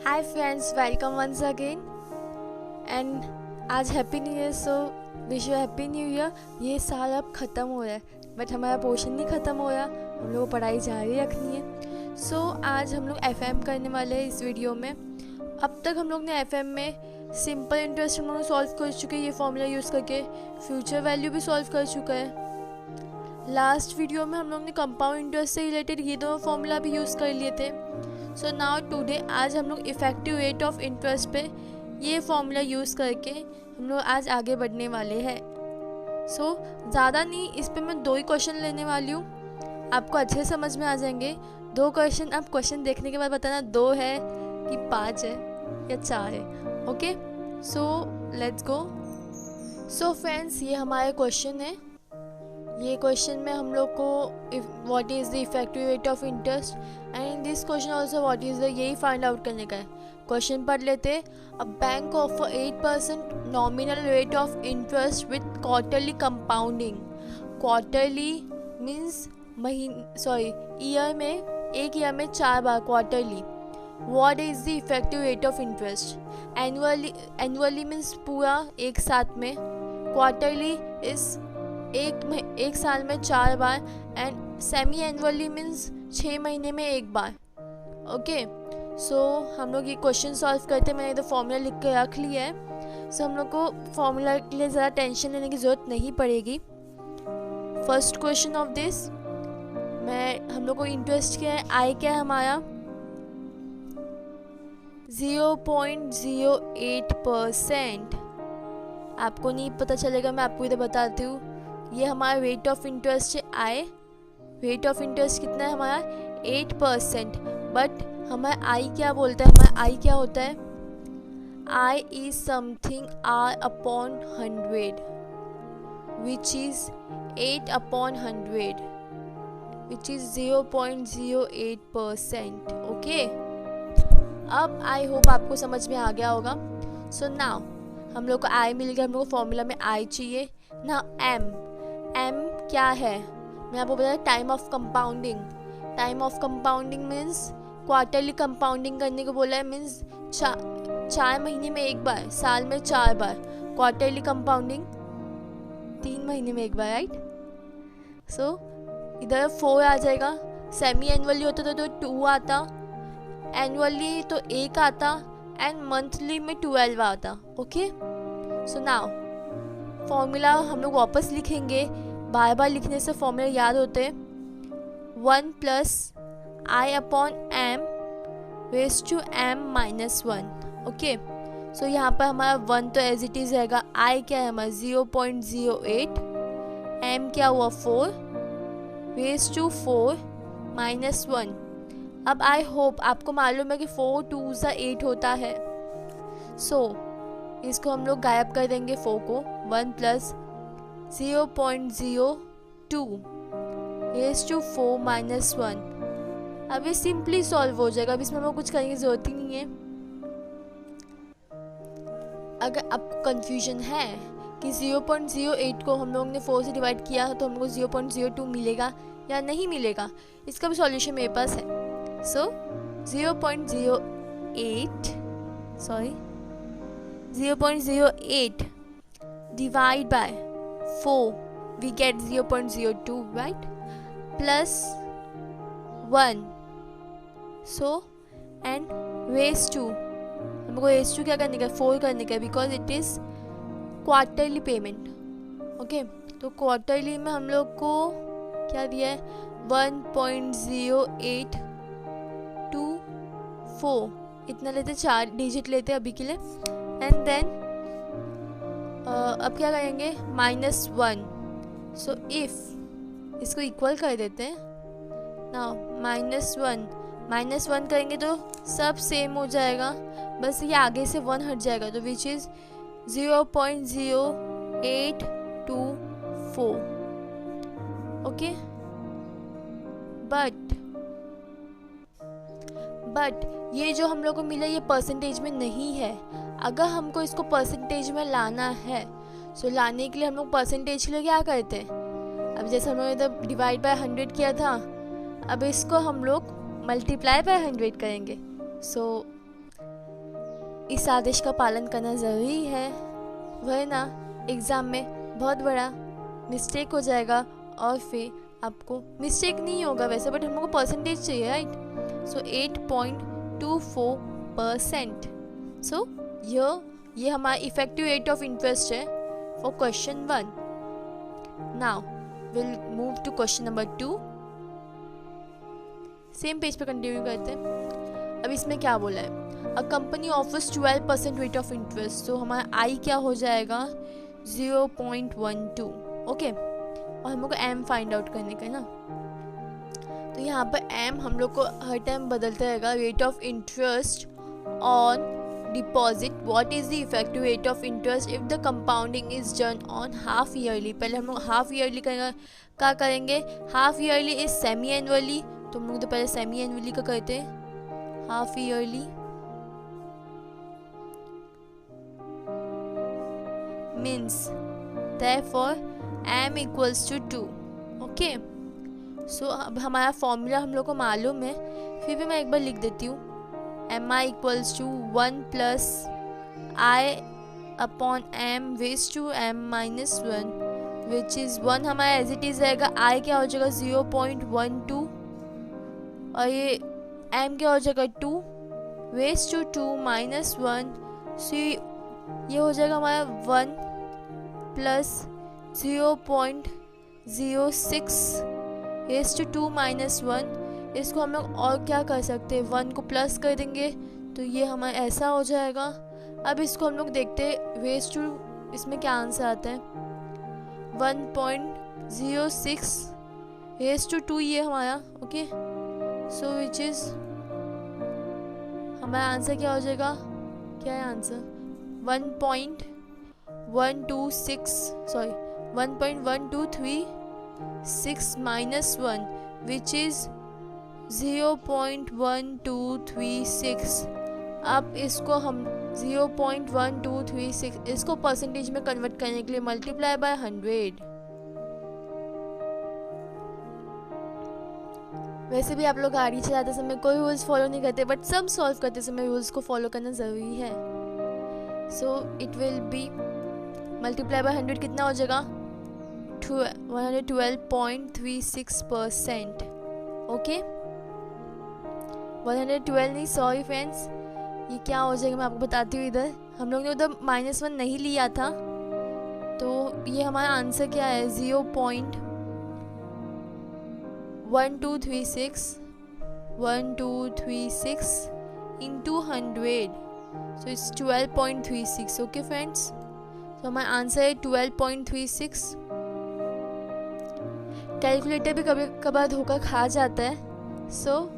Hi friends, welcome once again and आज happy new year. So wish you happy new year. ये साल अब ख़त्म हो रहा है बट हमारा पोर्शन नहीं ख़त्म हो रहा, हम लोग को पढ़ाई जारी रखनी है। सो आज हम लोग एफएम करने वाले हैं इस वीडियो में। अब तक हम लोग ने एफएम में सिंपल इंटरेस्ट हम लोग सॉल्व कर चुके हैं, ये फॉर्मूला यूज़ करके फ्यूचर वैल्यू भी सॉल्व कर चुका है। लास्ट वीडियो में हम लोग ने कंपाउंड इंटरेस्ट से रिलेटेड ये दोनों फॉर्मूला भी यूज़ कर लिए थे। सो नाउ टुडे आज हम लोग इफ़ेक्टिव रेट ऑफ इंटरेस्ट पे ये फॉर्मूला यूज़ करके हम लोग आज आगे बढ़ने वाले हैं। सो ज़्यादा नहीं, इस पे मैं 2 ही क्वेश्चन लेने वाली हूँ, आपको अच्छे समझ में आ जाएंगे। 2 क्वेश्चन, आप क्वेश्चन देखने के बाद बताना 2 है कि 5 है या 4 है। Okay, so let's go. So friends, ये हमारे क्वेश्चन है। ये क्वेश्चन में हम लोग को what is the effective rate of interest and in this question also what is the, यही फाइंड आउट करने का है। क्वेश्चन पढ़ लेते। A bank offer 8% nominal rate of interest with quarterly compounding. Quarterly means year में, एक year में 4 बार क्वार्टरली। What is the effective rate of interest? Annually means पूरा एक साथ में। क्वार्टरली इज़ एक साल में 4 बार एंड सेमी एनुअली मीन्स 6 महीने में एक बार। ओके, सो हम लोग ये क्वेश्चन सॉल्व करते हैं। मैंने इधर फॉर्मूला लिख के रख लिया है। सो हम लोग को फॉर्मूला के लिए ज़्यादा टेंशन लेने की ज़रूरत नहीं पड़ेगी। फर्स्ट क्वेश्चन ऑफ दिस, हम लोग को इंटरेस्ट क्या है, आई क्या है हमारा 0.08%। आपको नहीं पता चलेगा, मैं आपको इधर बताती हूँ। ये हमारा रेट ऑफ इंटरेस्ट है आई। रेट ऑफ इंटरेस्ट कितना है हमारा 8%। बट हमारा आई क्या बोलता है, हमारा आई क्या होता है, i is something r upon 100 which is 8 upon 100 which is 0.08%। Okay, अब आई होप आपको समझ में आ गया होगा। सो नाउ हम लोग को आई मिल गया, हम लोग को फॉर्मूला में आई चाहिए ना। एम क्या है, मैं आपको बता, time of compounding. Time of compounding means quarterly compounding करने को बोला है, मीन्स 4 महीने में एक बार, साल में 4 बार। क्वार्टरली कंपाउंडिंग 3 महीने में एक बार, राइट। सो इधर 4 आ जाएगा। सेमी एनुअली होता तो 2 आता, एनुअली तो 1 आता एंड मंथली में 12 आता। ओके, सो नाउ फॉर्मूला हम लोग वापस लिखेंगे, बार बार लिखने से फॉर्मूला याद होते। 1 plus I upon M raise to M minus 1। Okay, so यहाँ पर हमारा 1 तो एज इट इज़ रहेगा। आई क्या है हमारा 0.08, एम क्या हुआ 4 रेज टू 4 माइनस 1। अब आई होप आपको मालूम है कि 4 2 ज़ा 8 होता है। सो इसको हम लोग गायब कर देंगे 4 को। 1 प्लस 0.02 रेज टू 4 माइनस 1। अब ये सिंपली सॉल्व हो जाएगा, अब इसमें हमें कुछ करने की ज़रूरत ही नहीं है। अगर आपको कन्फ्यूजन है कि 0.08 को हम लोग ने 4 से डिवाइड किया तो हमको 0.02 मिलेगा या नहीं मिलेगा, इसका भी सॉल्यूशन मेरे पास है। सो 0.08 divide by 4 we get 0.02, right, plus 1 so and raise to, हमको raise to क्या करने का, 4 करने का, because it is quarterly payment. Okay, तो क्वार्टरली में हम लोग को क्या दिया है 1.0824, इतना लेते, 4 डिजिट लेते अभी के लिए। एंड देन अब क्या करेंगे -1। सो इफ इसको इक्वल कर देते हैं ना, -1 करेंगे तो सब सेम हो जाएगा, बस ये आगे से 1 हट जाएगा, तो विच इज़ 0.0824। ओके, बट ये जो हम लोग को मिला ये परसेंटेज में नहीं है। अगर हमको इसको परसेंटेज में लाना है, सो लाने के लिए हम लोग परसेंटेज के लिए क्या करते हैं, अब जैसे हम लोग इधर डिवाइड बाय 100 किया था, अब इसको हम लोग मल्टीप्लाई बाय 100 करेंगे। सो इस आदेश का पालन करना ज़रूरी है, वरना एग्ज़ाम में बहुत बड़ा मिस्टेक हो जाएगा और फिर आपको मिस्टेक नहीं होगा वैसे, बट हमको परसेंटेज चाहिए, राइट? सो 8.24%। सो ये हमारा इफेक्टिव रेट ऑफ इंटरेस्ट है for question 1। Now will move to question number 2। Same page पे कंटिन्यू करते हैं। अब इसमें क्या बोला है? A company offers 12% rate of interest. तो हमारा आई क्या हो जाएगा? 0.12। ओके, और हम लोग को एम फाइंड आउट करने का है ना। तो यहाँ पर एम हम लोग को हर टाइम बदलता रहेगा। Rate of interest on deposit, what is the effective rate of interest if the compounding is done on half yearly. पहले हम लोग हाफ ईयरली क्या करेंगे? Half yearly is semi annually, तो हम लोग तो पहले सेमी एनुअली का करते हैं, half yearly means therefore m equals to 2। Okay, so अब हमारा फॉर्मूला हम लोग को मालूम है, फिर भी मैं एक बार लिख देती हूँ। M I equals to 1 plus I upon M raise to M minus 1 which is 1 हमारा एज इट इज़ रहेगा। आई क्या हो जाएगा? 0.12 और ये एम क्या हो जाएगा? 2 रेज टू 2 माइनस 1। सो ये हो जाएगा हमारा 1 प्लस 0.06 रेज टू 2 माइनस 1। इसको हम लोग और क्या कर सकते हैं? 1 को प्लस कर देंगे तो ये हमारा ऐसा हो जाएगा। अब इसको हम लोग देखते हैं रेज टू, इसमें क्या आंसर आता है? 1.06 रेज टू 2 ये हमारा। ओके, सो विच इज हमारा आंसर क्या हो जाएगा? क्या है आंसर? 1.123 minus 1 which is 0.1236। अब इसको हम 0.1236 इसको परसेंटेज में कन्वर्ट करने के लिए मल्टीप्लाई बाय 100। वैसे भी आप लोग गाड़ी चलाते समय कोई रूल्स फॉलो नहीं करते, बट सब सॉल्व करते समय रूल्स को फॉलो करना ज़रूरी है। So it will be multiply by 100 कितना हो जाएगा? 112.36%। ओके, 112 नहीं, सॉरी फ्रेंड्स, ये क्या हो जाएगा मैं आपको बताती हूँ। इधर हम लोग ने उधर -1 नहीं लिया था, तो ये हमारा आंसर क्या है? 0.1236 into 100, so it's 12.36। Okay friends, तो हमारा आंसर है 12.36। कैलकुलेटर भी कभी कभार धोखा खा जाता है। सो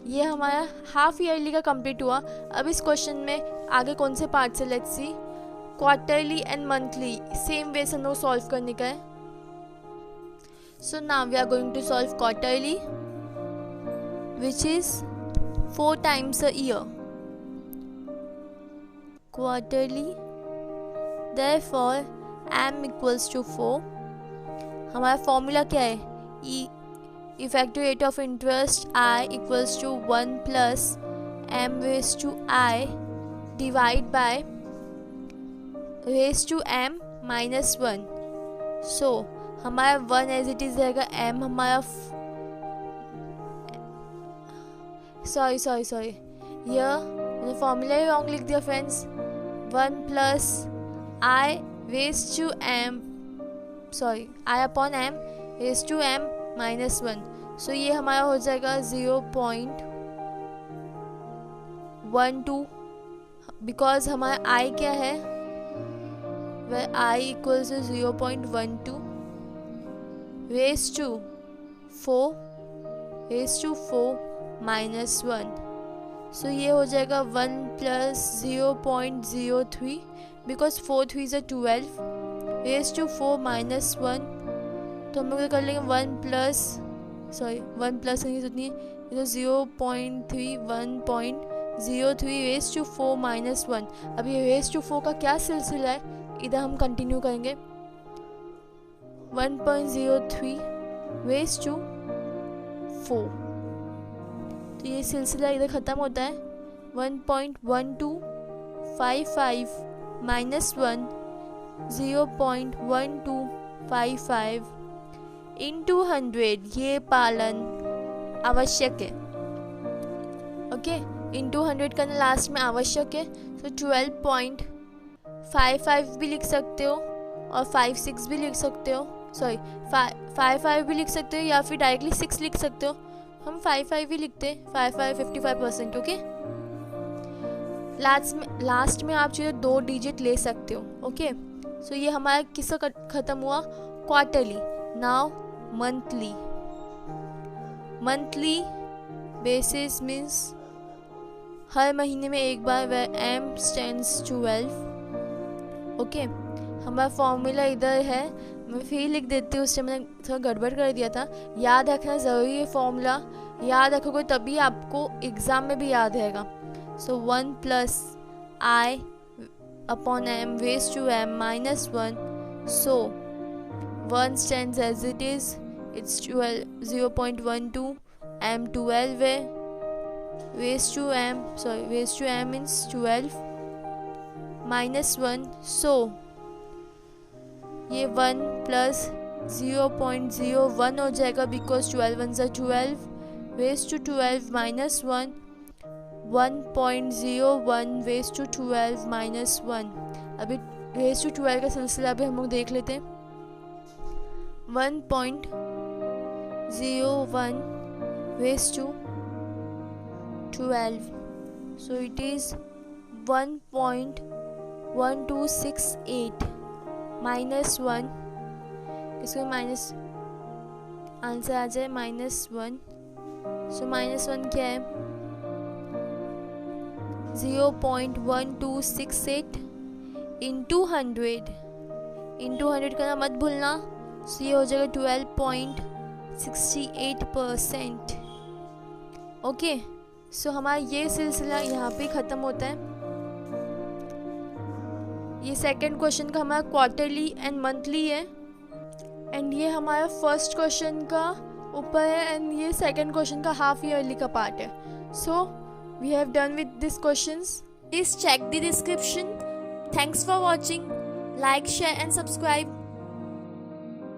ये हमारा हाफ ईयरली का कंप्लीट हुआ। अब इस क्वेश्चन में आगे कौन से पार्ट से, let's see. Quarterly and monthly same way से हम लोग सॉल्व करने का है। So now we are going to solve quarterly which is 4 times a year। Quarterly, therefore m equals to 4। हमारा फॉर्मूला क्या है? Effective rate of interest I equals to 1 plus m raise to I divide by raise to m minus 1। So हमारा 1 as it is रहेगा। m हमारा sorry यह मैंने formula ही wrong लिख दिया friends. 1 plus I raise to m, sorry I upon m raise to m minus 1। So ये हमारा हो जाएगा 0.12, बिकॉज हमारा I क्या है? वह I equals to 0.12 raise to 4 minus 1। So ये हो जाएगा 1 plus 0.03 because 4 3 is 12 raise to 4 minus 1। तो हम लोग कर लेंगे 1 प्लस नहीं उतनी, ये तो 1.03 रेज टू 4 माइनस 1। अब ये रेज टू 4 का क्या सिलसिला है, इधर हम कंटिन्यू करेंगे। 1.03 रेज टू 4, तो ये सिलसिला इधर ख़त्म होता है। 1.12 55 minus 1 0.1255 into 100 ये पालन आवश्यक है. ओके, इंटू 100 करना लास्ट में आवश्यक है. तो 12.55 भी लिख सकते हो और 56 भी लिख सकते हो. सॉरी 55 भी लिख सकते हो या फिर डायरेक्टली 6 लिख सकते हो. हम 55 ही लिखते हैं. 55 ओके. लास्ट में आप जो 2 डिजिट ले सकते हो. ओके, सो ये हमारा किसका ख़त्म हुआ? Quarterly. Now monthly. Monthly basis means हर महीने में एक बार. वे m stands 12. ओके, हमारा फॉर्मूला इधर है. मैं फिर लिख देती हूँ, उससे मैंने थोड़ा गड़बड़ कर दिया था. याद रखना ज़रूरी है. फॉर्मूला याद रखोगे तभी आपको एग्ज़ाम में भी याद रहेगा. सो 1 + I upon m raised to m minus 1. So 1 stands as it is. It's 0.12. m 12 है. raised to m means 12 minus 1. So ये 1 + 0.01 हो जाएगा because 12 1s are 12. raised to 12 minus 1. 1.01 raised to 12 minus 1. अभी raised to 12 का सिलसिला अभी हम लोग देख लेते हैं. 1.01 raised to 12. So it is 1.1268 minus 1. इसको माइनस आंसर आ जाए -1. सो -1 क्या है? 0.1268 इंटू 100. इंटू 100 करना मत भूलना. सो ये हो जाएगा 12.68%. ओके, सो हमारा ये सिलसिला यहाँ पे ख़त्म होता है. ये सेकंड क्वेश्चन का हमारा क्वार्टरली एंड मंथली है. एंड ये हमारा फर्स्ट क्वेश्चन का ऊपर है एंड ये सेकंड क्वेश्चन का हाफ ईयरली का पार्ट है. सो we have done with these questions. Please check the description. Thanks for watching. Like, share and subscribe.